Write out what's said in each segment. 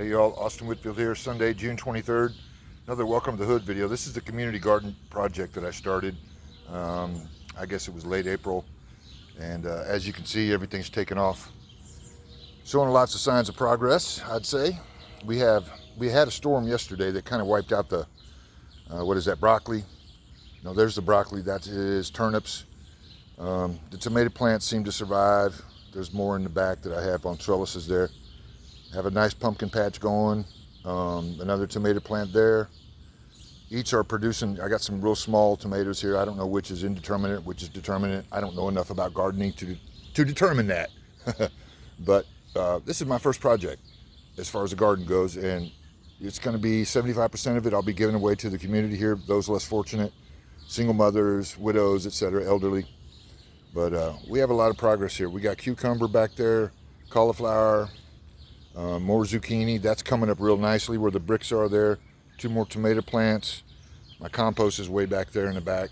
Hey y'all, Austin Whitfield here, Sunday, June 23rd. Another Welcome to the Hood video. This is the community garden project that I started. I guess it was late April. And as you can see, everything's taken off. Showing lots of signs of progress, I'd say. We had a storm yesterday that kind of wiped out the, what is that, broccoli? No, there's the broccoli, that is turnips. The tomato plants seem to survive. There's more in the back that I have on trellises there. Have a nice pumpkin patch going, another tomato plant there. Each are producing, I got some real small tomatoes here. I don't know which is indeterminate, which is determinate. I don't know enough about gardening to determine that. But this is my first project as far as the garden goes, and it's gonna be 75% of it I'll be giving away to the community here, those less fortunate, single mothers, widows, etc., elderly. But we have a lot of progress here. We got cucumber back there, cauliflower, more zucchini. That's coming up real nicely where the bricks are there. 2 more tomato plants. My compost is way back there in the back.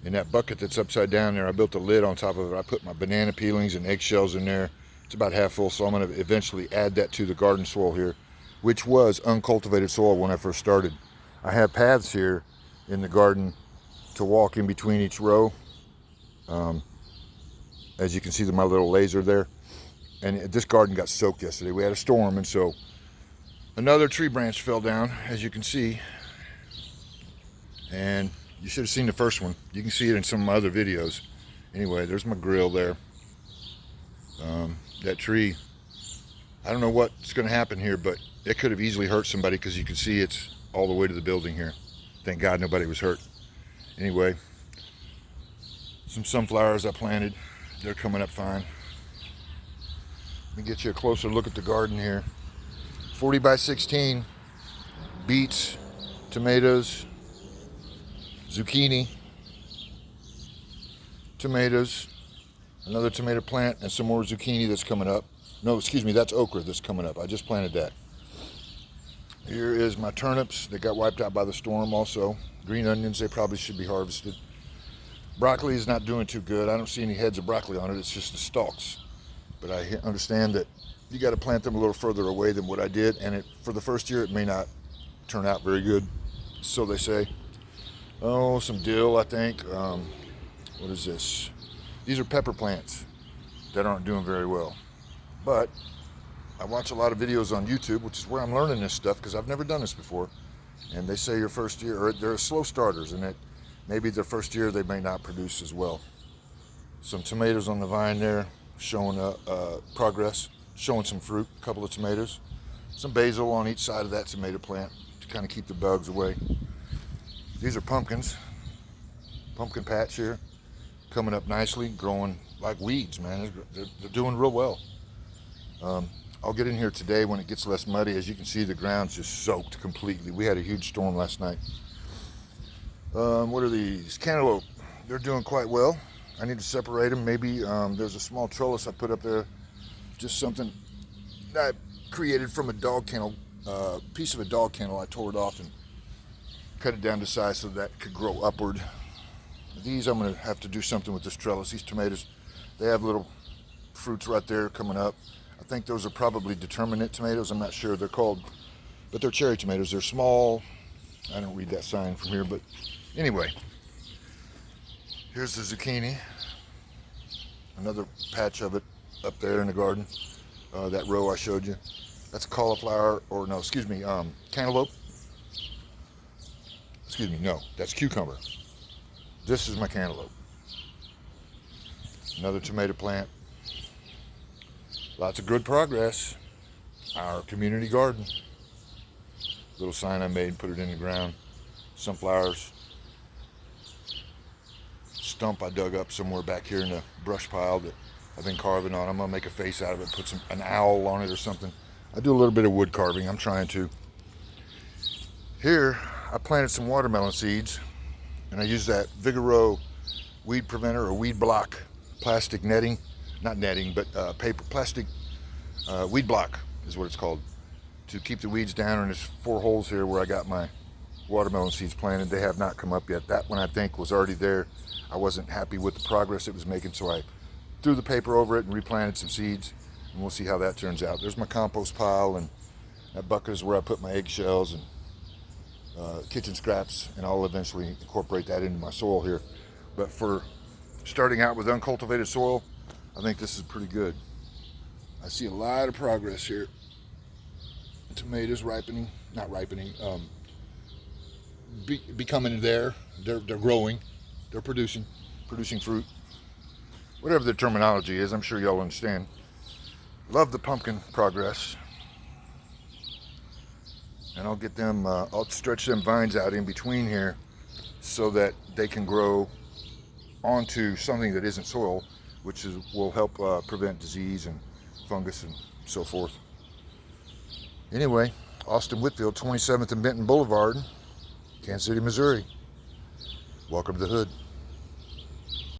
In that bucket that's upside down there, I built a lid on top of it. I put my banana peelings and eggshells in there. It's about half full, so I'm going to eventually add that to the garden soil here, which was uncultivated soil when I first started. I have paths here in the garden to walk in between each row. As you can see, my little laser there. And this garden got soaked yesterday. We had a storm, and so another tree branch fell down, as you can see. And you should have seen the first one. You can see it in some of my other videos. Anyway, there's my grill there. That tree, I don't know what's going to happen here, but it could have easily hurt somebody because you can see it's all the way to the building here. Thank God nobody was hurt. Anyway, some sunflowers I planted. They're coming up fine. Let me get you a closer look at the garden here. 40 by 16, beets, tomatoes, zucchini, tomatoes, another tomato plant, and some more zucchini that's coming up. No, excuse me, that's okra that's coming up. I just planted that. Here is my turnips that got wiped out by the storm also. Green onions, they probably should be harvested. Broccoli is not doing too good. I don't see any heads of broccoli on it, it's just the stalks. But I understand that you got to plant them a little further away than what I did, and for the first year it may not turn out very good, so they say. Oh, some dill, I think. What is this? These are pepper plants that aren't doing very well. But I watch a lot of videos on YouTube, which is where I'm learning this stuff because I've never done this before. And they say your first year, or they're slow starters, and that maybe their first year they may not produce as well. Some tomatoes on the vine there, showing progress, showing some fruit, a couple of tomatoes. Some basil on each side of that tomato plant to kind of keep the bugs away. These are pumpkins. Pumpkin patch here, coming up nicely, growing like weeds, man. They're doing real well. I'll get in here today when it gets less muddy. As you can see, the ground's just soaked completely. We had a huge storm last night. What are these? Cantaloupe. They're doing quite well. I need to separate them. Maybe there's a small trellis I put up there, just something that I created from a dog kennel, piece of a dog kennel. I tore it off and cut it down to size so that could grow upward. These, I'm going to have to do something with this trellis. These tomatoes, they have little fruits right there coming up. I think those are probably determinate tomatoes. I'm not sure they're called, but they're cherry tomatoes. They're small. I don't read that sign from here, but anyway. Here's the zucchini, another patch of it up there in the garden, that row I showed you. That's cauliflower, or no, excuse me, cantaloupe. Excuse me, no, that's cucumber. This is my cantaloupe. Another tomato plant. Lots of good progress. Our community garden. Little sign I made, put it in the ground. Sunflowers. Stump I dug up somewhere back here in the brush pile that I've been carving on. I'm gonna make a face out of it, put an owl on it or something. I do a little bit of wood carving, I'm trying to. Here, I planted some watermelon seeds, and I used that Vigoro weed preventer or weed block plastic netting, not netting, but paper, plastic weed block is what it's called, to keep the weeds down. And there's 4 holes here where I got my watermelon seeds planted. They have not come up yet. That one I think was already there. I wasn't happy with the progress it was making, so I threw the paper over it and replanted some seeds, and we'll see how that turns out. There's my compost pile, and That bucket is where I put my eggshells and kitchen scraps, and I'll eventually incorporate that into my soil here. But for starting out with uncultivated soil, I think this is pretty good. I see a lot of progress here. Tomatoes ripening, not ripening, becoming there. They're growing, they're producing fruit. Whatever the terminology is, I'm sure y'all understand. Love the pumpkin progress. And I'll get them, I'll stretch them vines out in between here so that they can grow onto something that isn't soil, which will help prevent disease and fungus and so forth. Anyway, Austin Whitfield, 27th and Benton Boulevard, Kansas City, Missouri. Welcome to the hood.